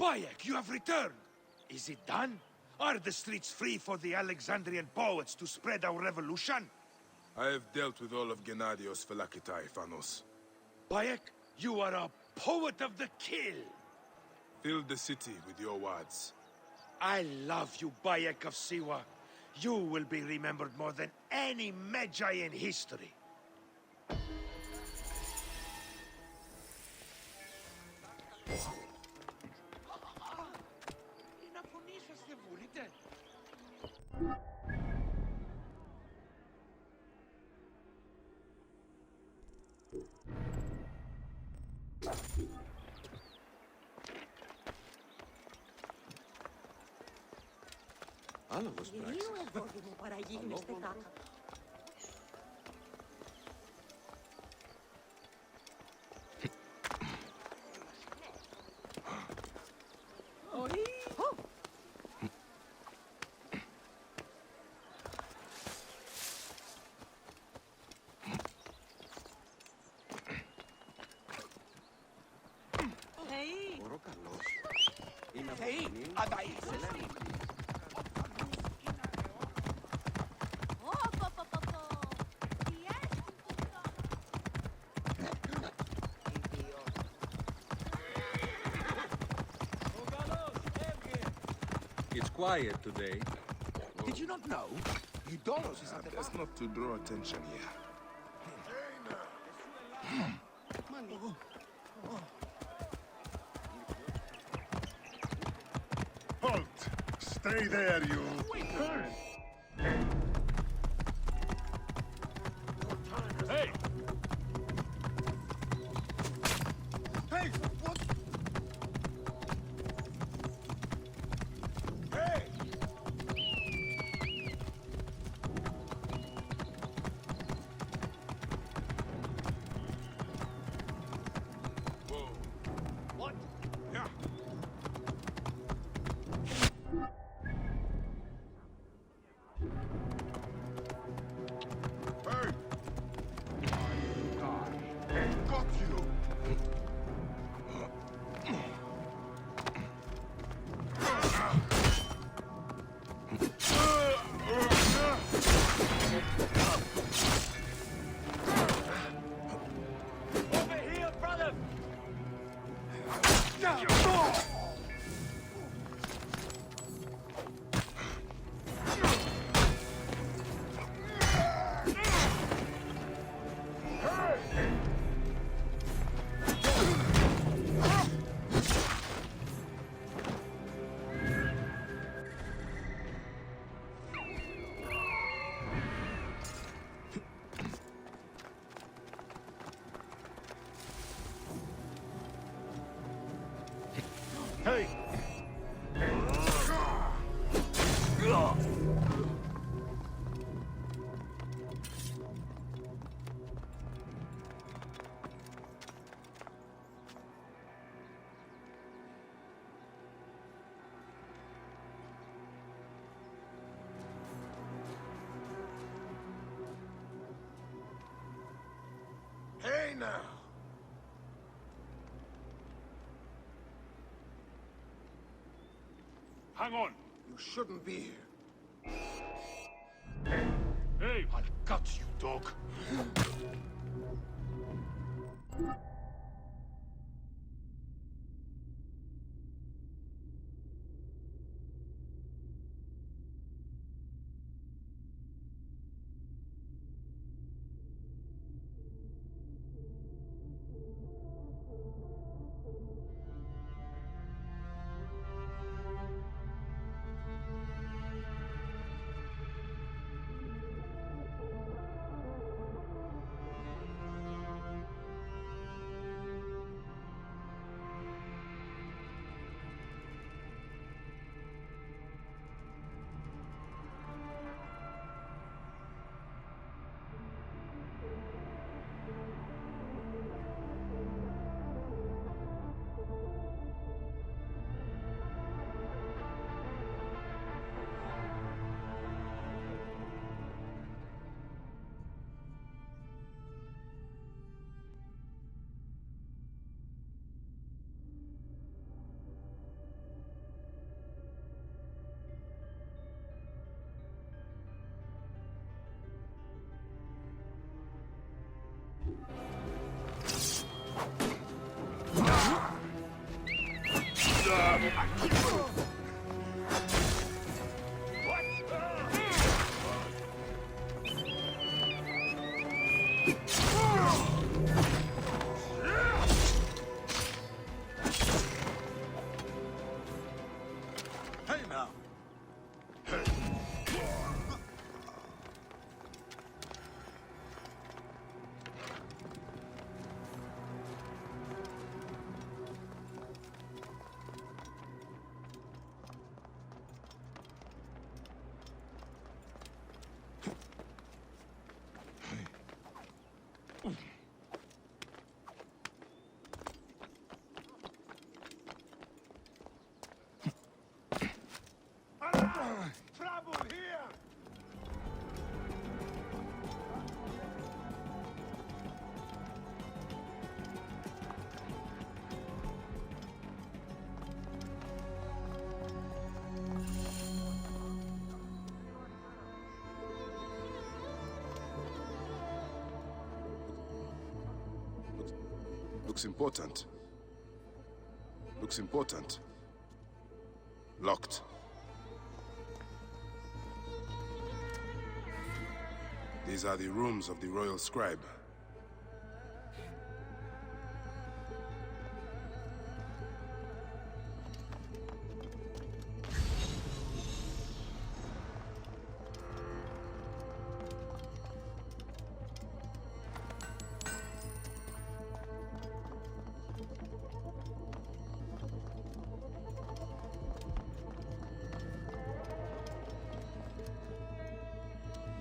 Bayek, you have returned! Is it done? Are the streets free for the Alexandrian poets to spread our revolution? I have dealt with all of Gennadios Phylakitai, Phanos. Bayek, you are a poet of the kill! Fill the city with your words. I love you, Bayek of Siwa. You will be remembered more than any Magi in history. Άλλος πράξεις. Λίγο αγόρι μου παραγίγνεστε κάτω. Μπορώ καλός. Είναι από Hey, την Adaïs! It's quiet today. Did you not know? Eudoros is at the Best not to draw attention here. Halt! Stay there, you! Hey! Hey, what? Hey! Whoa. What? Yeah. Hey! Got you! Over here, brother! Hey! Hey now! Hang on! You shouldn't be here. Hey! I'll gut you, dog! Hey now. Trouble here! Looks important. Looks important. Locked. These are the rooms of the royal scribe.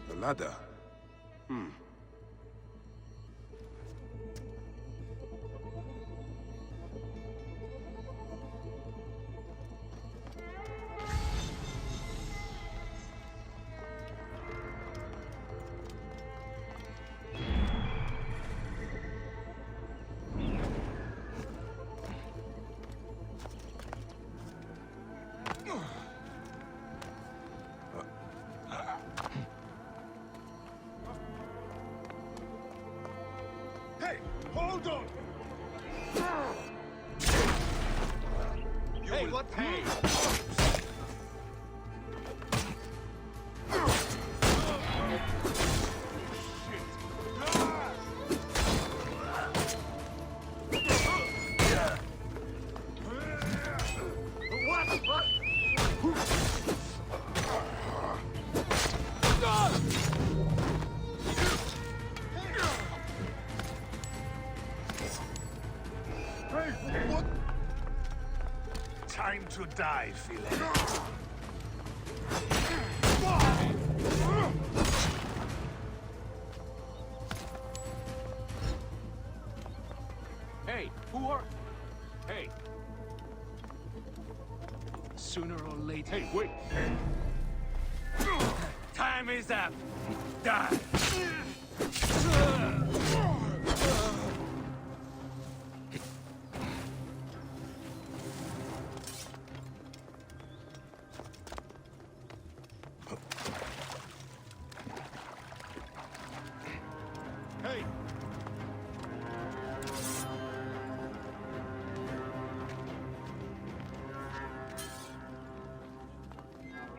The ladder. Hey, hold on! Hey, what? Hey! What? Time to die, Philae. Hey, who are... Hey. Sooner or later... Hey, wait! Time is up. Die. Hey!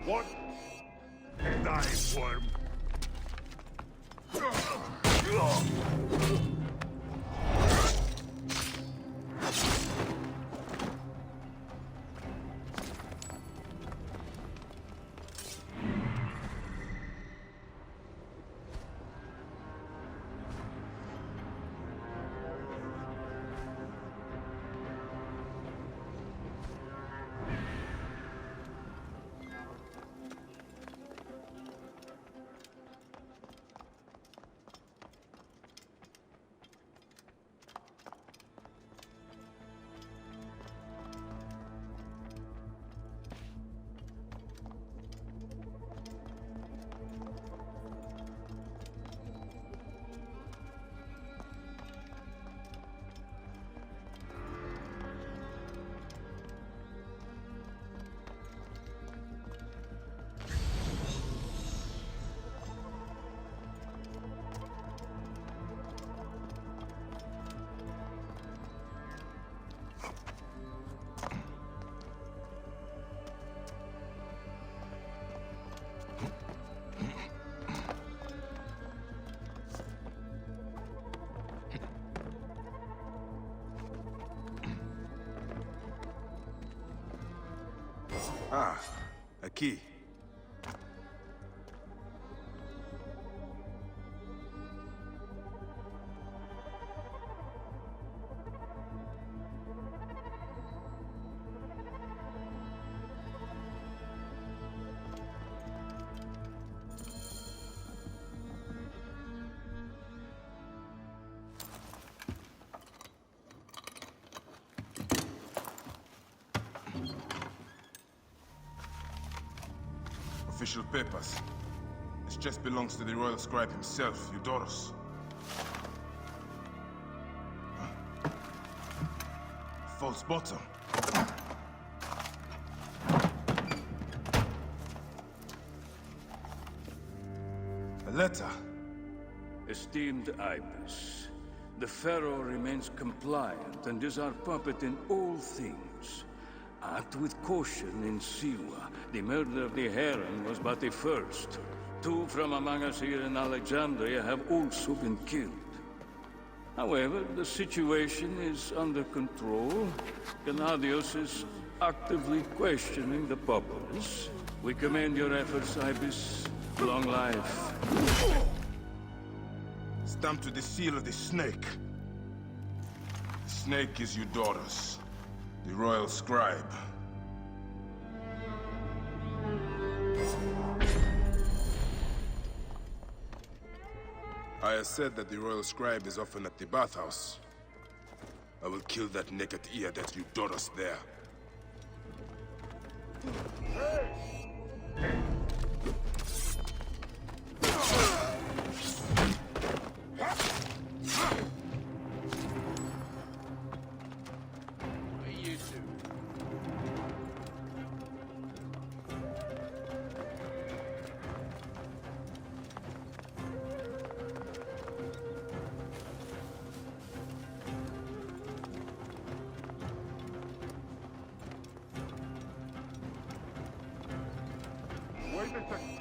What? Die, worm. Ah, a key. Official papers. This chest belongs to the royal scribe himself, Eudoros. False bottom. A letter. Esteemed Ibis, the Pharaoh remains compliant and is our puppet in all things. Act with caution in Siwa. The murder of the Heron was but the first. 2 from among us here in Alexandria have also been killed. However, the situation is under control. Gennadios is actively questioning the populace. We commend your efforts, Ibis. Long life. Stamped with the seal of the snake. The snake is Eudoros, the royal scribe. I have said that the royal scribe is often at the bathhouse. I will kill that naked ear that's Eudoros there. Wait a second.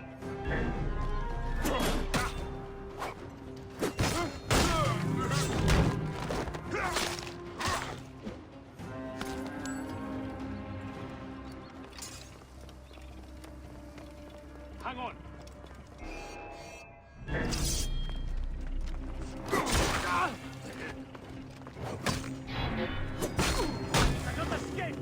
Hang on. Cannot escape.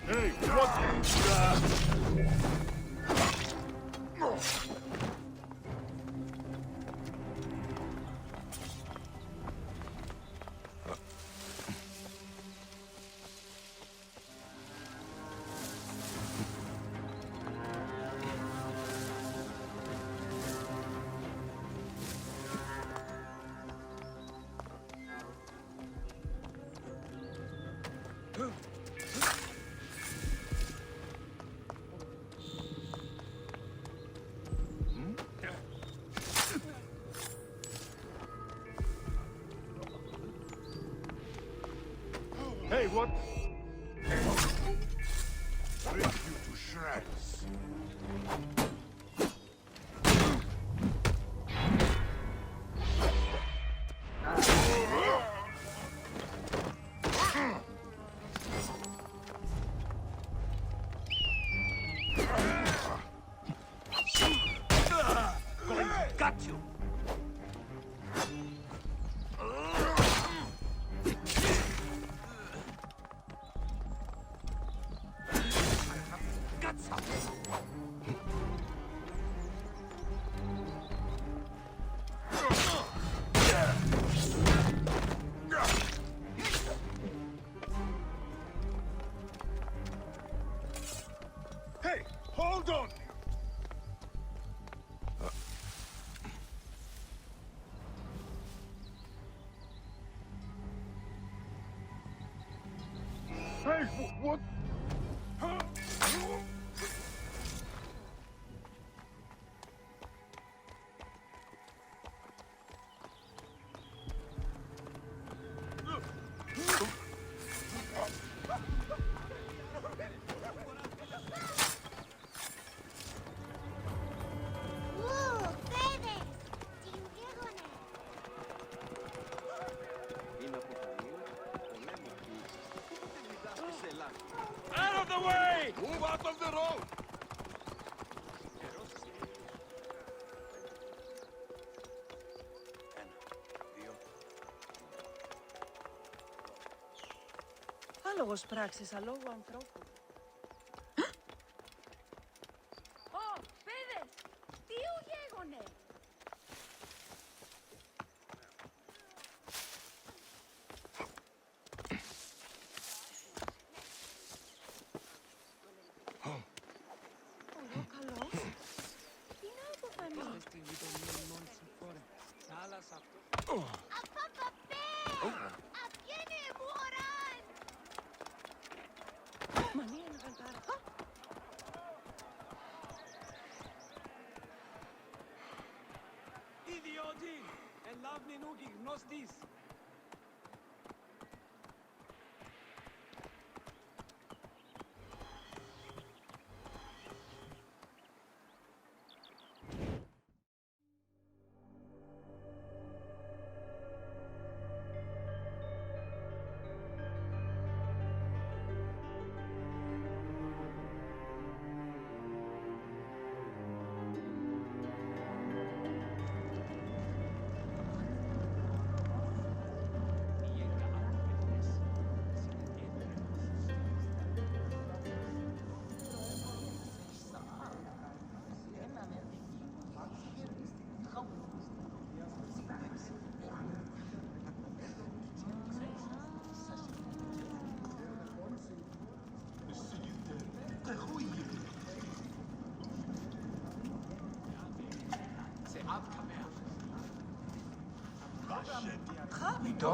Hey, what? Hey, what? Rip you to shreds. Got you. Got some. Hey, hold on! What? Είναι από καμία, πολέμου ποιήσεις. Πότε γλιτάς σε λάθη. Out of the way! Move out of the road! Άλογος πράξης, αλόγου ανθρώπου. Ω, παιδες, τι ουγέγονε. Ωραίο καλός. Τι να αποφανεί. Μανία να καντάρα. Idioti! Ελάβνη νούκι γνώστης!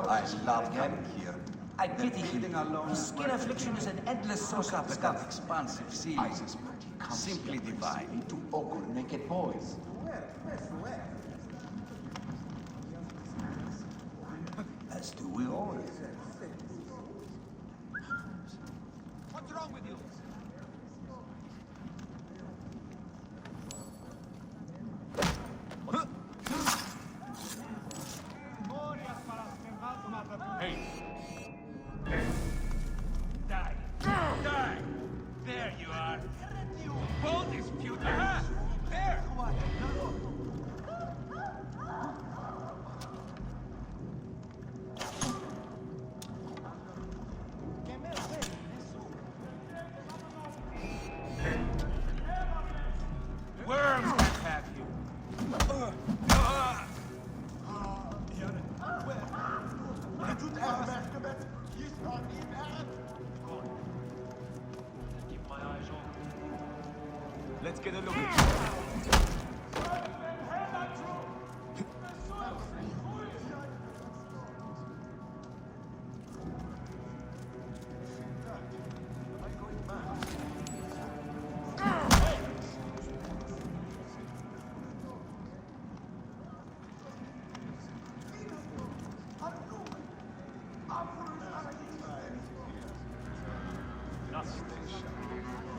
I love having here. I pity him. His skin affliction is an endless source of that expansive ceilings. Simply divine. Two awkward naked boys. As do we all. What's wrong with you? Hey! Die! Die! There you are! Both is futile! Aha! There! Worms can have you! Let's get a look at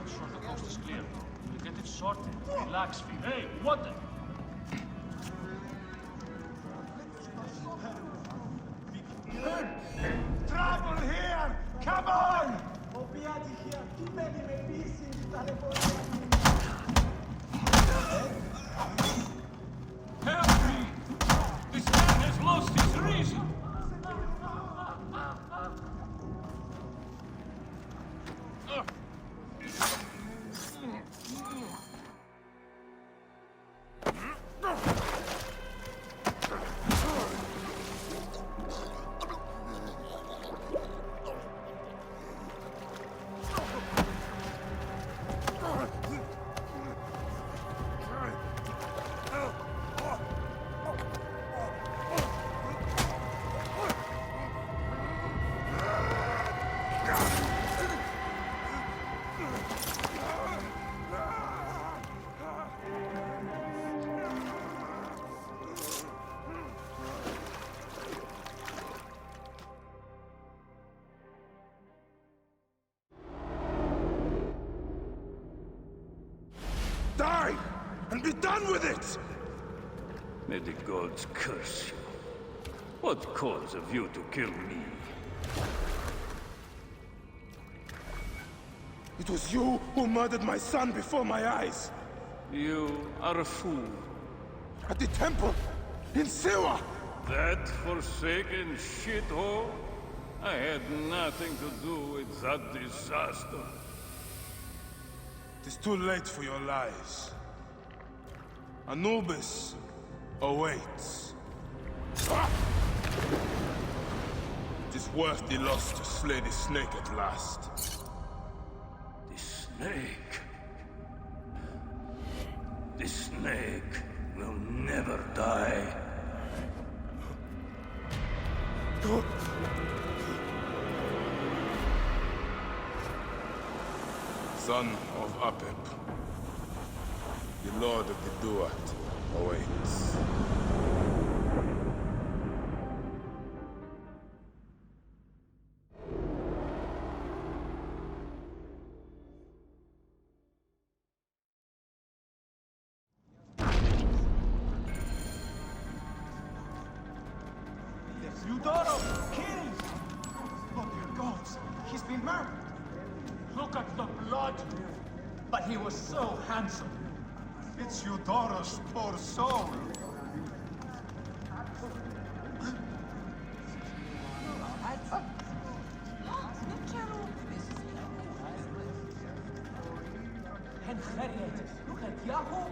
Sure, the coast is clear. We'll get it sorted. Relax, Phoebe. Hey, what the? Trouble here! Come on! Help me! This man has lost his reason! and be done with it! May the gods curse you. What cause have you to kill me? It was you who murdered my son before my eyes! You are a fool. At the temple! In Siwa! That forsaken shithole? I had nothing to do with that disaster. It is too late for your lies. Anubis awaits. Ah! It is worth the loss to slay the snake at last. The snake? The snake will never die. Son of Apep, the Lord of the Duat awaits. Eudoro! Killed! Oh, dear gods! He's been murdered! Look at the blood! But he was so handsome. It's Eudoro's poor soul! Look at Yahoo!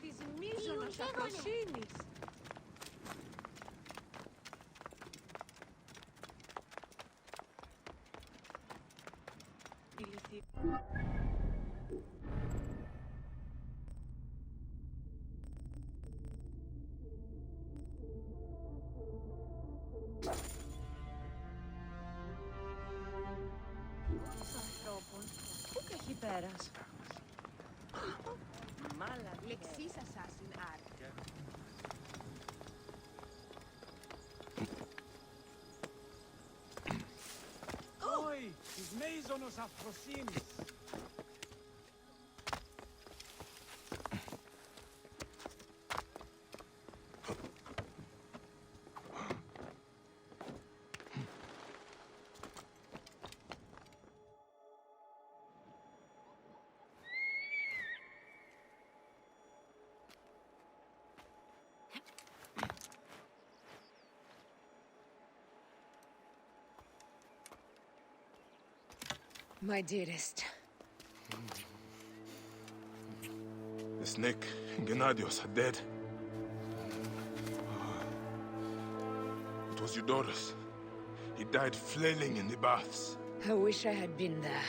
Της μείζωνος αφροσύνης. Ανθρώπων, πού και έχει πέρας. Μάλα, Λεξής assassin art. Oi, της μέιζωνος αφροσύνης. My dearest. The snake and Gennadios are dead. It was Eudorus. He died flailing in the baths. I wish I had been there.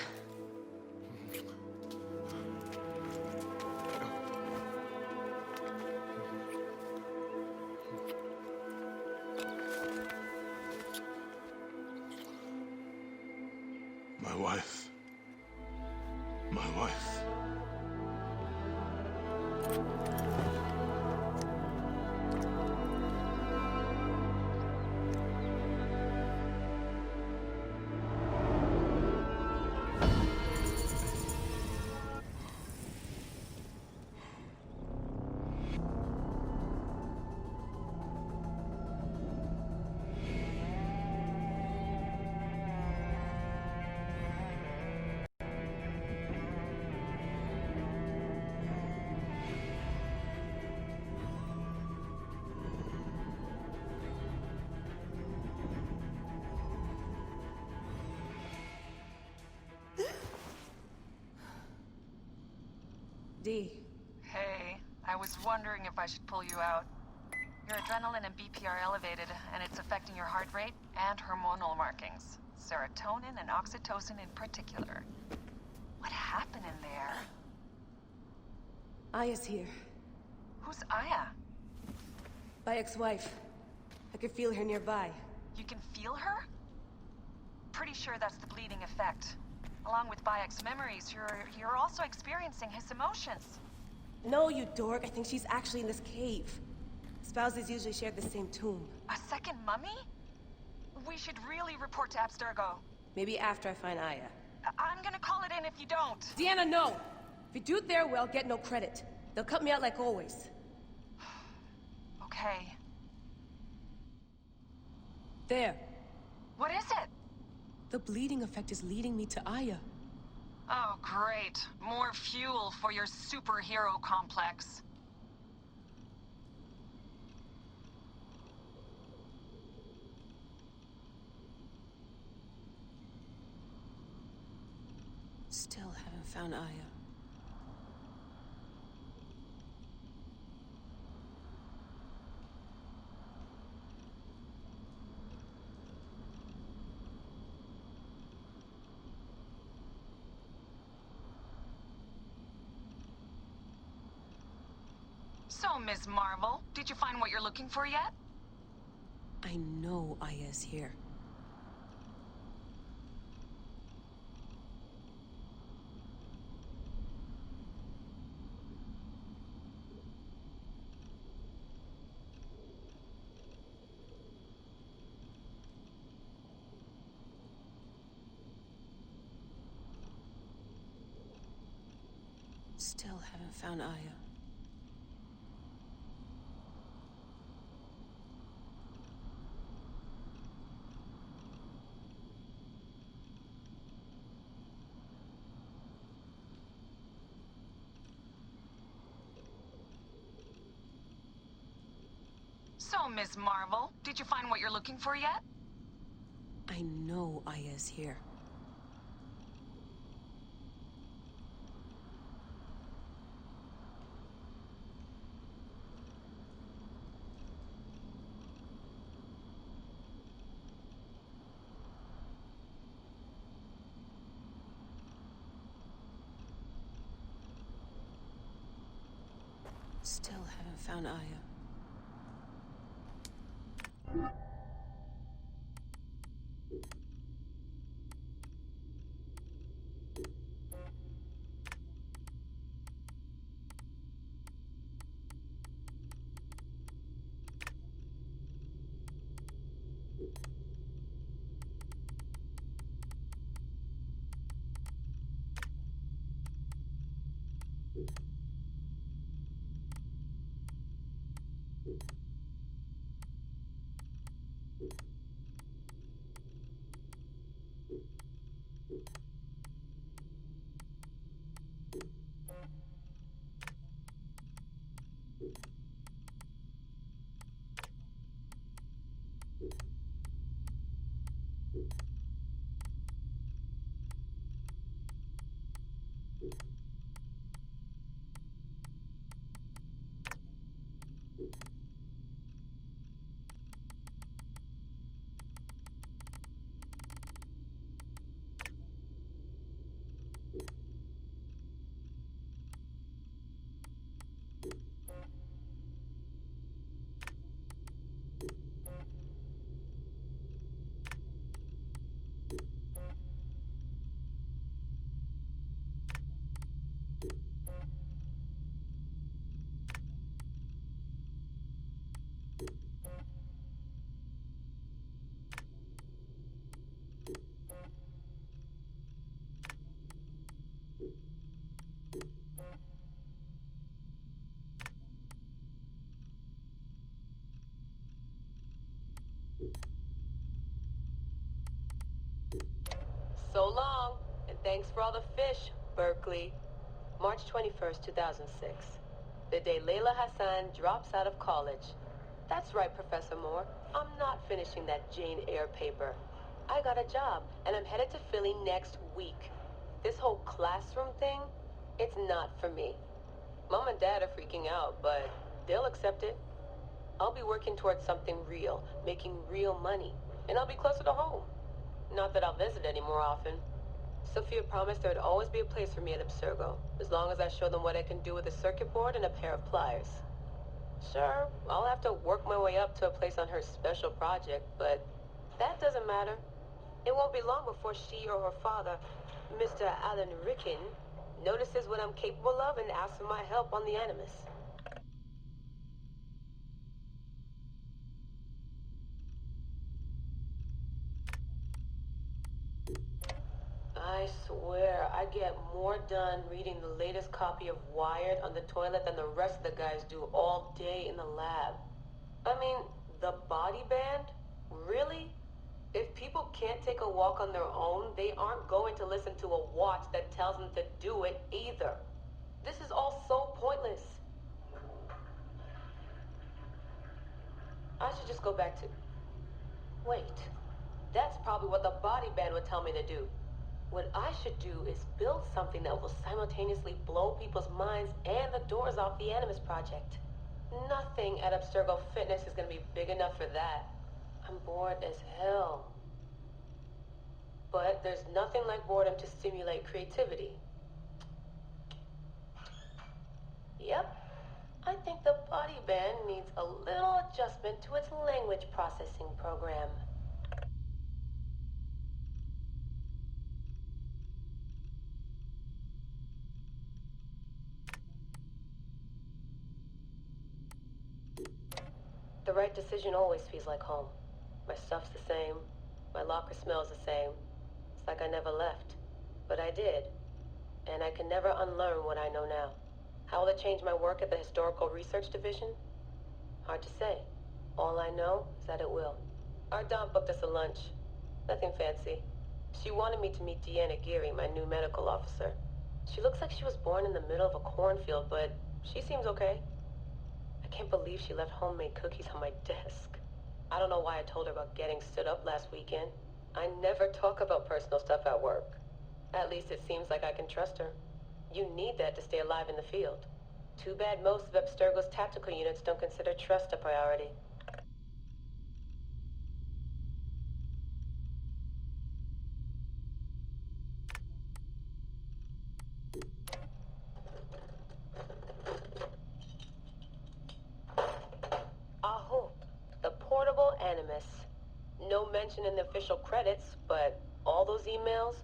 My wife. My wife. D. Hey, I was wondering if I should pull you out. Your adrenaline and BP are elevated, and it's affecting your heart rate and hormonal markings. Serotonin and oxytocin in particular. What happened in there? Aya's here. Who's Aya? My ex-wife. I could feel her nearby. You can feel her? Pretty sure that's the bleeding effect. Along with Bayek's memories, you're also experiencing his emotions. No, you dork. I think she's actually in this cave. Spouses usually share the same tomb. A second mummy? We should really report to Abstergo. Maybe after I find Aya. I'm gonna call it in if you don't. Deanna, no! If you do it their way, I'll get no credit. They'll cut me out like always. Okay. There. What is it? The bleeding effect is leading me to Aya. Oh, great. More fuel for your superhero complex. Still haven't found Aya. So, Miss Marvel, did you find what you're looking for yet? I know Aya's here. Still haven't found Aya. So, Miss Marvel, did you find what you're looking for yet? I know Aya's here. Still haven't found Aya. So long, and thanks for all the fish, Berkeley. March 21st, 2006. The day Layla Hassan drops out of college. That's right, Professor Moore. I'm not finishing that Jane Eyre paper. I got a job, and I'm headed to Philly next week. This whole classroom thing, it's not for me. Mom and Dad are freaking out, but they'll accept it. I'll be working towards something real, making real money, and I'll be closer to home. Not that I'll visit any more often. Sophia promised there'd always be a place for me at Abstergo, as long as I show them what I can do with a circuit board and a pair of pliers. Sure, I'll have to work my way up to a place on her special project, but that doesn't matter. It won't be long before she or her father, Mr. Alan Ricken, notices what I'm capable of and asks for my help on the Animus. I swear, I get more done reading the latest copy of Wired on the toilet than the rest of the guys do all day in the lab. I mean, the body band? Really? If people can't take a walk on their own, they aren't going to listen to a watch that tells them to do it either. This is all so pointless. I should just go back to... Wait. That's probably what the body band would tell me to do. What I should do is build something that will simultaneously blow people's minds and the doors off the Animus Project. Nothing at Abstergo Fitness is going to be big enough for that. I'm bored as hell. But there's nothing like boredom to stimulate creativity. Yep. I think the body band needs a little adjustment to its language processing program. The right decision always feels like home. My stuff's the same. My locker smells the same. It's like I never left. But I did. And I can never unlearn what I know now. How will it change my work at the Historical Research Division? Hard to say. All I know is that it will. Our Dom booked us a lunch. Nothing fancy. She wanted me to meet Deanna Geary, my new medical officer. She looks like she was born in the middle of a cornfield, but she seems okay. I can't believe she left homemade cookies on my desk. I don't know why I told her about getting stood up last weekend. I never talk about personal stuff at work. At least it seems like I can trust her. You need that to stay alive in the field. Too bad most of Abstergo's tactical units don't consider trust a priority. Aho, the portable Animus. No mention in the official credits, but all those emails,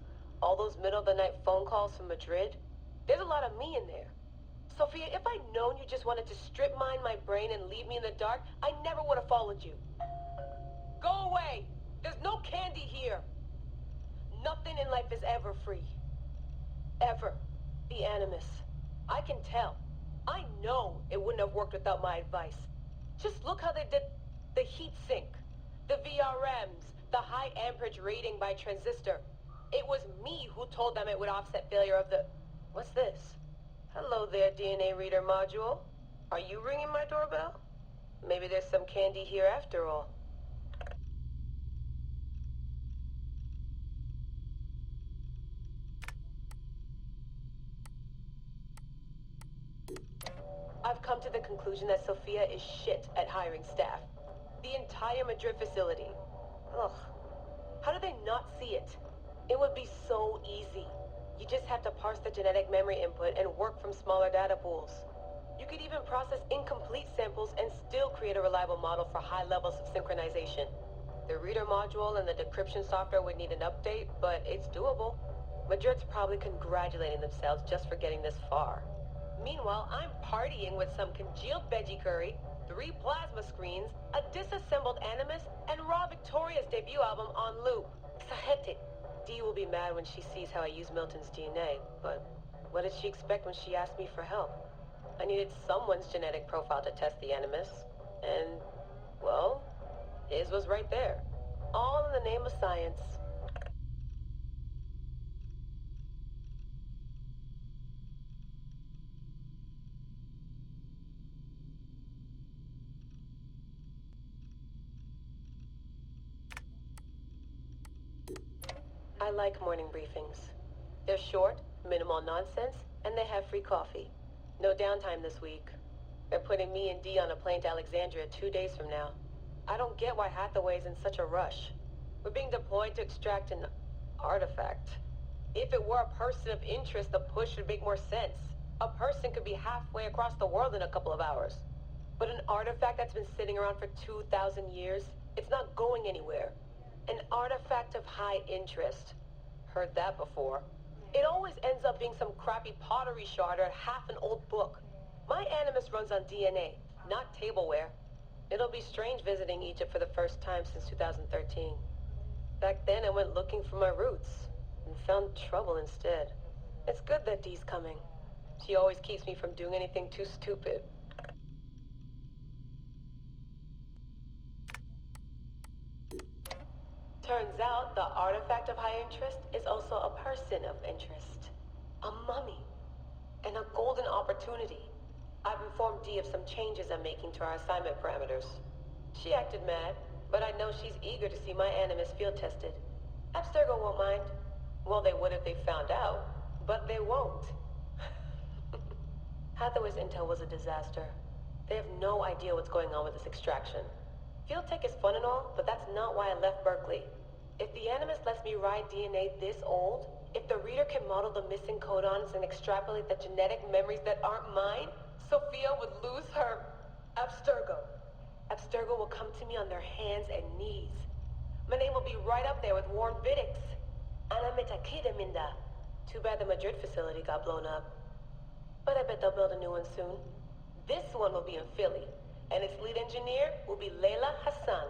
all those middle-of-the-night phone calls from Madrid, there's a lot of me in there. Sophia, if I'd known you just wanted to strip mine my brain and leave me in the dark, I never would have followed you. Go away! There's no candy here! Nothing in life is ever free. Ever. The Animus. I can tell. I know it wouldn't have worked without my advice. Just look how they did the heat sink, the VRMs, the high amperage rating by transistor. It was me who told them it would offset failure of the... What's this? Hello there, DNA reader module. Are you ringing my doorbell? Maybe there's some candy here after all. I've come to the conclusion that Sophia is shit at hiring staff. The entire Madrid facility. Ugh. How do they not see it? It would be so easy. You just have to parse the genetic memory input and work from smaller data pools. You could even process incomplete samples and still create a reliable model for high levels of synchronization. The reader module and the decryption software would need an update, but it's doable. Madrid's probably congratulating themselves just for getting this far. Meanwhile, I'm partying with some congealed veggie curry, 3 plasma screens, a disassembled Animus, and Raw Victoria's debut album on loop. Sahete. Dee will be mad when she sees how I use Milton's DNA, but what did she expect when she asked me for help? I needed someone's genetic profile to test the Animus, and, well, his was right there. All in the name of science. I like morning briefings. They're short, minimal nonsense, and they have free coffee. No downtime this week. They're putting me and Dee on a plane to Alexandria 2 days from now. I don't get why Hathaway's in such a rush. We're being deployed to extract an artifact. If it were a person of interest, the push would make more sense. A person could be halfway across the world in a couple of hours. But an artifact that's been sitting around for 2,000 years, it's not going anywhere. An artifact of high interest. Heard that before. It always ends up being some crappy pottery shard or half an old book. My animus runs on DNA, not tableware. It'll be strange visiting Egypt for the first time since 2013. Back then, I went looking for my roots and found trouble instead. It's good that Dee's coming. She always keeps me from doing anything too stupid. Turns out the artifact of high interest is also a person of interest. A mummy. And a golden opportunity. I've informed Dee of some changes I'm making to our assignment parameters. She acted mad, but I know she's eager to see my animus field tested. Abstergo won't mind. Well, they would if they found out, but they won't. Hathaway's intel was a disaster. They have no idea what's going on with this extraction. Field tech is fun and all, but that's not why I left Berkeley. If the animus lets me ride DNA this old, if the reader can model the missing codons and extrapolate the genetic memories that aren't mine, Sophia would lose her Abstergo. Abstergo will come to me on their hands and knees. My name will be right up there with Warren Vidick's. Ana Metakida Minda. Too bad the Madrid facility got blown up. But I bet they'll build a new one soon. This one will be in Philly, and its lead engineer will be Leila Hassan.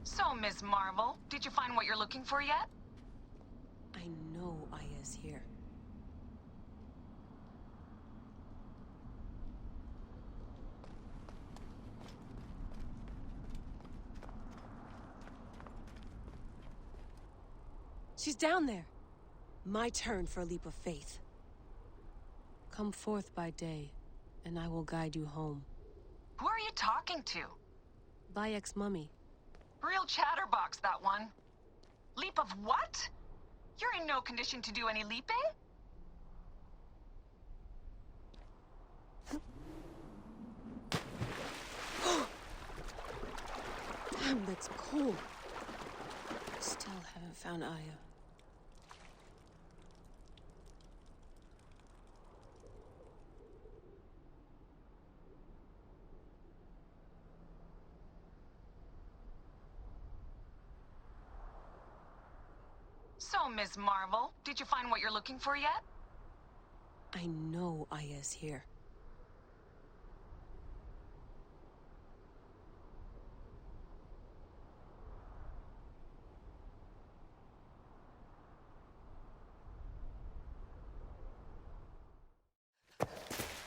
So, Ms. Marvel, did you find what you're looking for yet? I know Aya's here. She's down there. My turn for a leap of faith. Come forth by day, and I will guide you home. Who are you talking to? Bayek's mummy. Real chatterbox, that one. Leap of what? You're in no condition to do any leaping? Damn, that's cool. Still haven't found Aya. So, Ms. Marvel, did you find what you're looking for yet? I know Aya's here.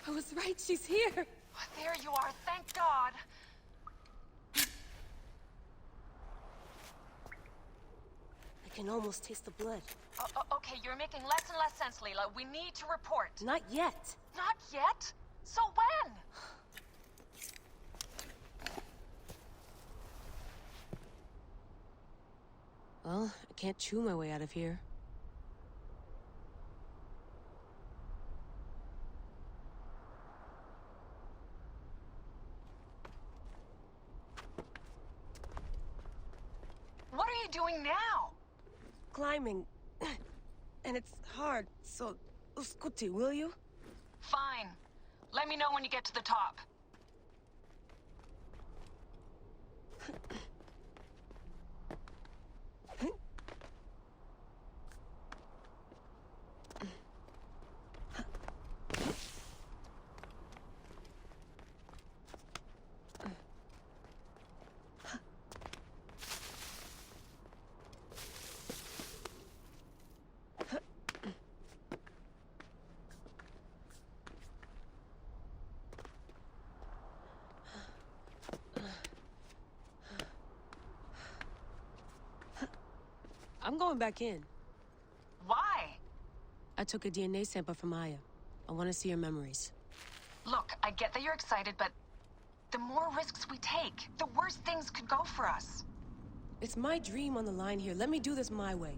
I was right, she's here! There you are, thank God! I can almost taste the blood. Okay, you're making less and less sense, Leila. We need to report. Not yet. Not yet? So when? Well, I can't chew my way out of here. What are you doing now? Climbing. And it's hard, so Scuti, will you? Fine. Let me know when you get to the top. I'm going back in. Why? I took a DNA sample from Aya. I want to see her memories. Look, I get that you're excited, but the more risks we take, the worse things could go for us. It's my dream on the line here. Let me do this my way.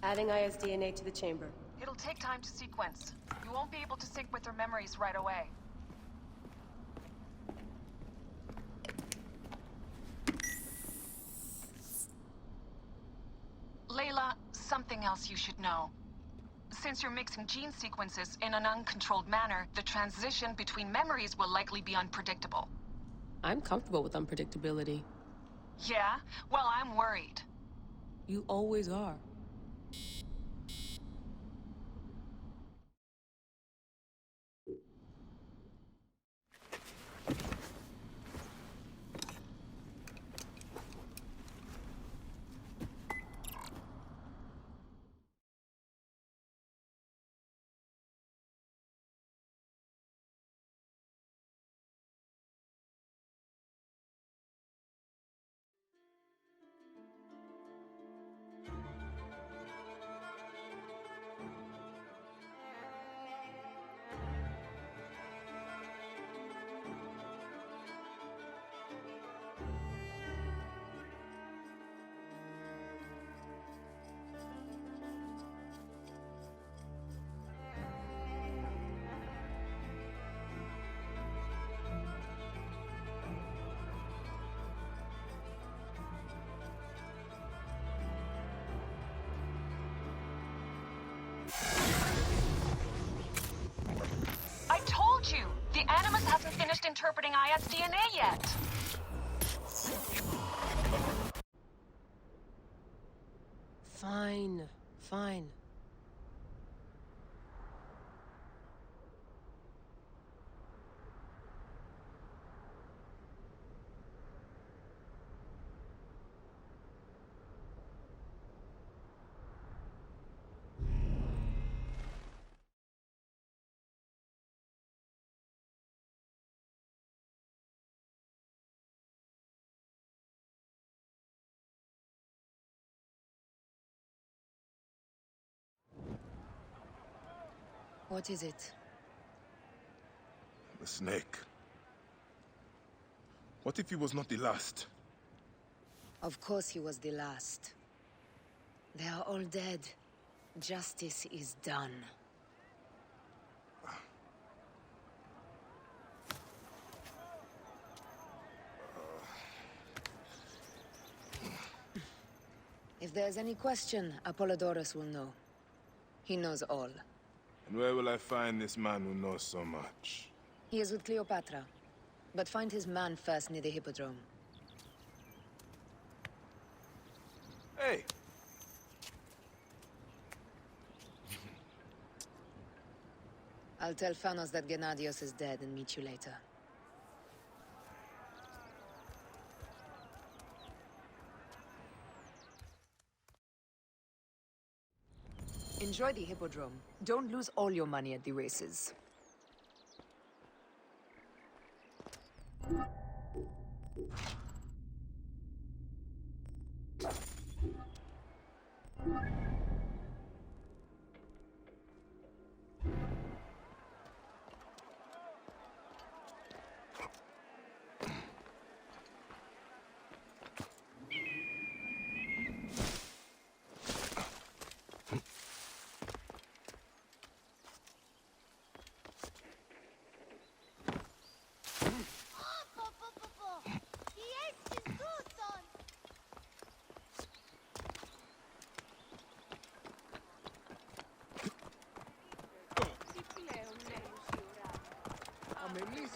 Adding Aya's DNA to the chamber. It'll take time to sequence. You won't be able to sync with her memories right away. Layla, something else you should know. Since you're mixing gene sequences in an uncontrolled manner, the transition between memories will likely be unpredictable. I'm comfortable with unpredictability. Yeah? Well, I'm worried. You always are. I told you! The Animus hasn't finished interpreting Aya's DNA yet! Fine. Fine. What is it? The snake. What if he was not the last? Of course he was the last. They are all dead. Justice is done. If there's any question, Apollodorus will know. He knows all. And where will I find this man who knows so much? He is with Cleopatra. But find his man first near the Hippodrome. Hey! I'll tell Phanos that Gennadios is dead and meet you later. Enjoy the Hippodrome. Don't lose all your money at the races.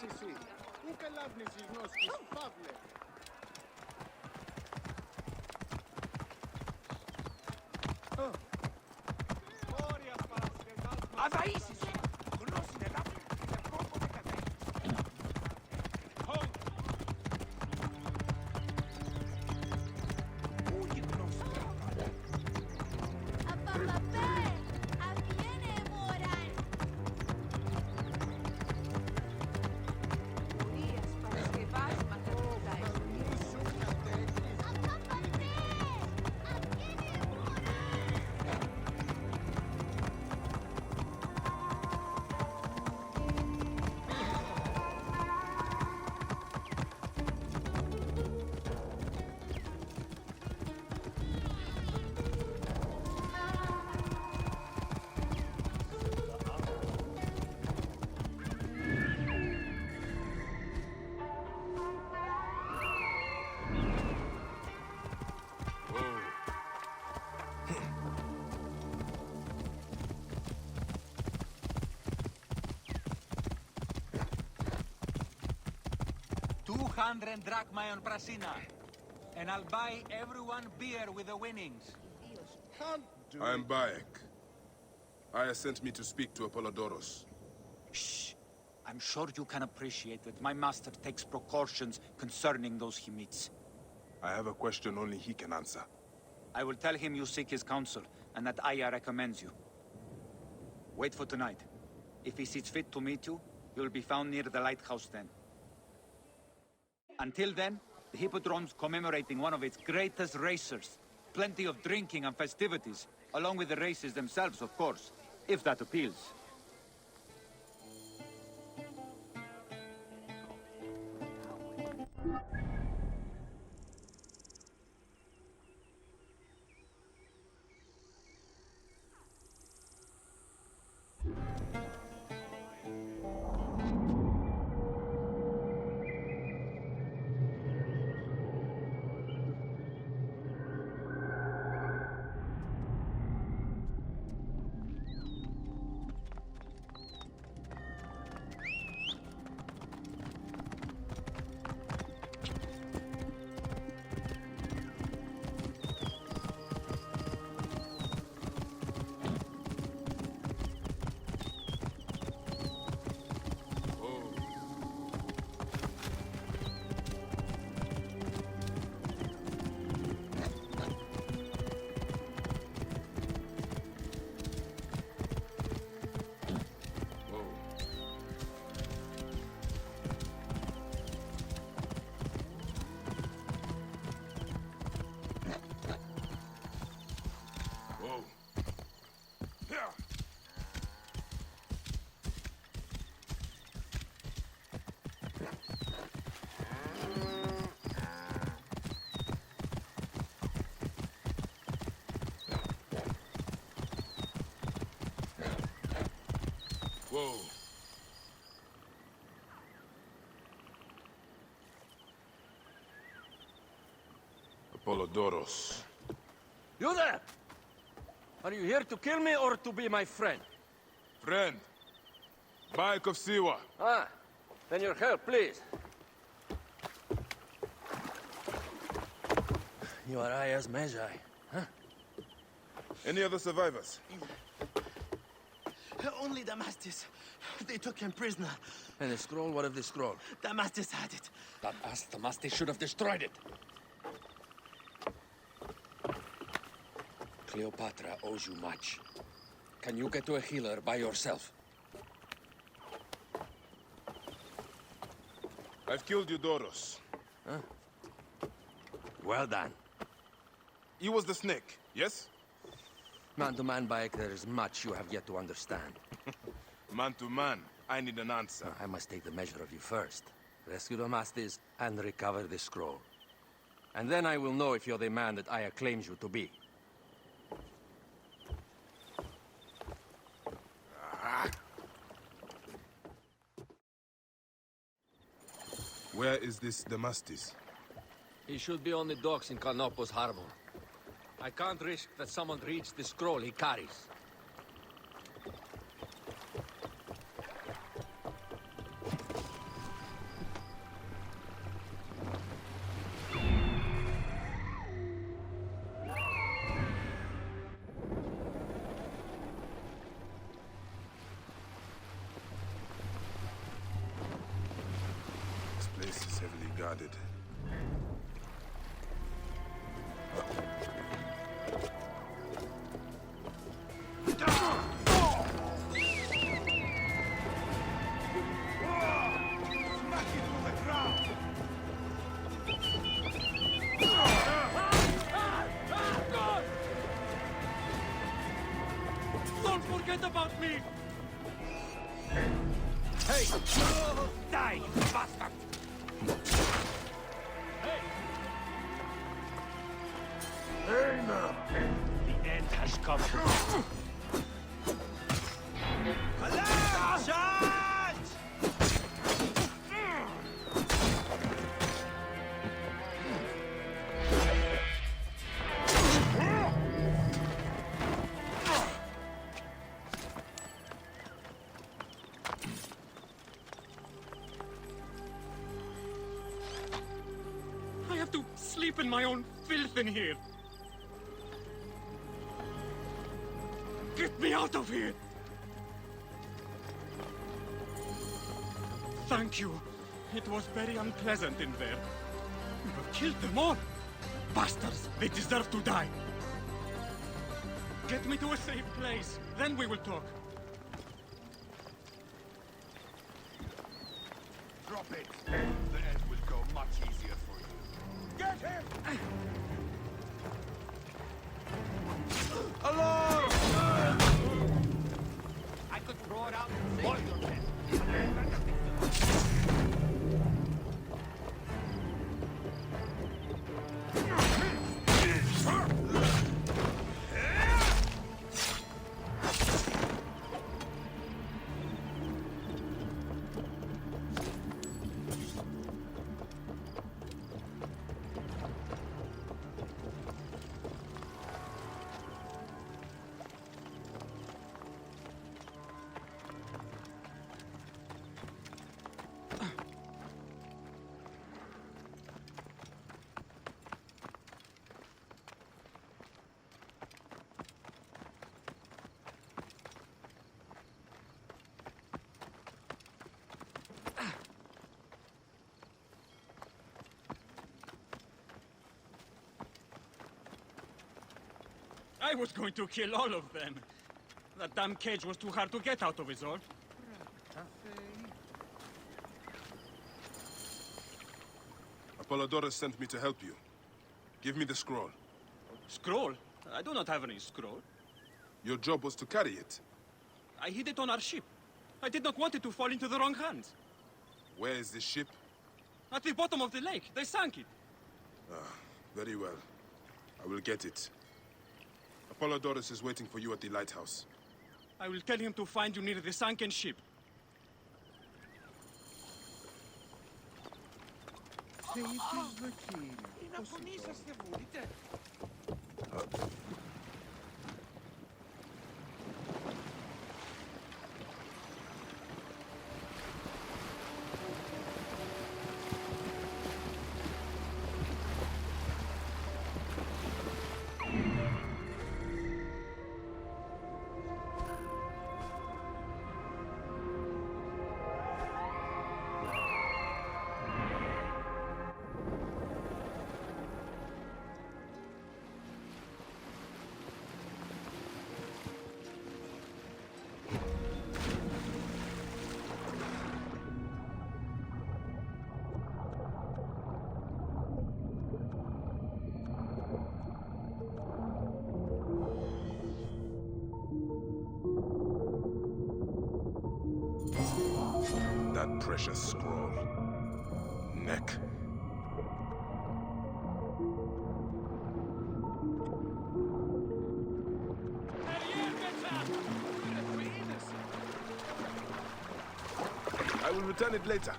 εσύ. Πού καλάβνεσαι νόσκης, Παύλε. Αδαΐσεις! Γνώση νερά και κόκο με κατέ. Πού γυμνός κρατάτε. $200 drachma on Prasina. And I'll buy everyone beer with the winnings. I am Bayek. Aya sent me to speak to Apollodoros. Shh. I'm sure you can appreciate that my master takes precautions concerning those he meets. I have a question only he can answer. I will tell him you seek his counsel, and that Aya recommends you. Wait for tonight. If he sees fit to meet you, you'll be found near the lighthouse then. Until then, the Hippodrome's commemorating one of its greatest racers. Plenty of drinking and festivities, along with the races themselves, of course, if that appeals. Whoa. Apollodoros. You there! Are you here to kill me or to be my friend? Friend. Bayek of Siwa. Ah, then your help, please. You are Aya's Magi, huh? Any other survivors? Only Damastis. They took him prisoner. And the scroll? What of the scroll? Damastis had it. That ass Damastis should have destroyed it. Cleopatra owes you much. Can you get to a healer by yourself? I've killed Eudoros. Huh? Well done. He was the snake, yes? Man to man, Bayek, there is much you have yet to understand. Man to man, I need an answer. I must take the measure of you first. Rescue Damastis and recover the scroll. And then I will know if you're the man that Aya claims you to be. Where is this Damastis? He should be on the docks in Canopus Harbor. I can't risk that someone reads the scroll he carries. decided. Don't forget about me! Hey! Die, you bastard! Hey now! The end has come. I have to sleep in my own filth in here. Get me out of here! Thank you. It was very unpleasant in there. You have killed them all. Bastards, they deserve to die. Get me to a safe place, then we will talk. Drop it. The end will go much easier for you. Get him! Alone! I could throw it out and save your head. I was going to kill all of them. That damn cage was too hard to get out of, is all. Apollodorus sent me to help you. Give me the scroll. Scroll? I do not have any scroll. Your job was to carry it. I hid it on our ship. I did not want it to fall into the wrong hands. Where is this ship? At the bottom of the lake. They sank it. Very well. I will get it. Apollodorus is waiting for you at the lighthouse. I will tell him to find you near the sunken ship. That precious scroll. Neck. I will return it later.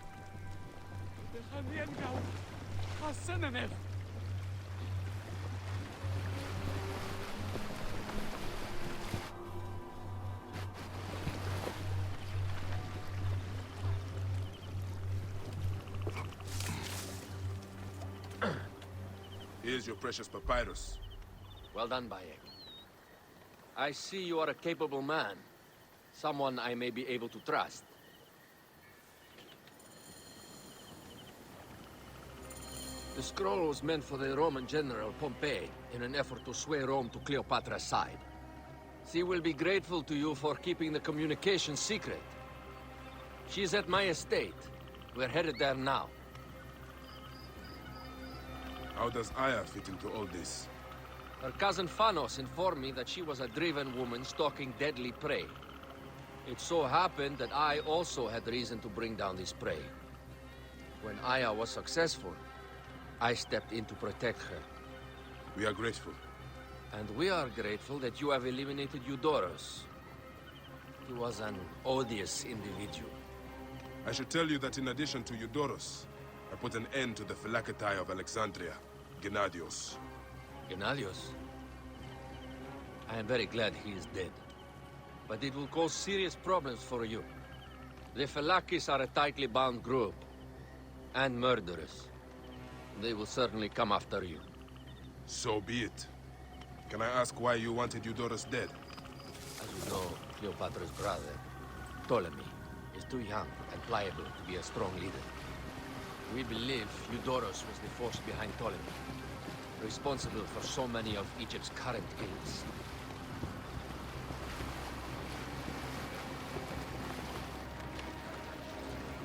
Here's your precious papyrus. Well done, Bayek. I see you are a capable man. Someone I may be able to trust. The scroll was meant for the Roman general Pompey in an effort to sway Rome to Cleopatra's side. She will be grateful to you for keeping the communication secret. She's at my estate. We're headed there now. How does Aya fit into all this? Her cousin Phanos informed me that she was a driven woman stalking deadly prey. It so happened that I also had reason to bring down this prey. When Aya was successful, I stepped in to protect her. We are grateful. And we are grateful that you have eliminated Eudoros. He was an odious individual. I should tell you that in addition to Eudoros, I put an end to the Phylakitai of Alexandria, Gennadios. Gennadios? I am very glad he is dead. But it will cause serious problems for you. The Phylakis are a tightly bound group. And murderers. They will certainly come after you. So be it. Can I ask why you wanted Eudoros dead? As you know, Cleopatra's brother, Ptolemy, is too young and pliable to be a strong leader. We believe Eudoros was the force behind Ptolemy, responsible for so many of Egypt's current ills.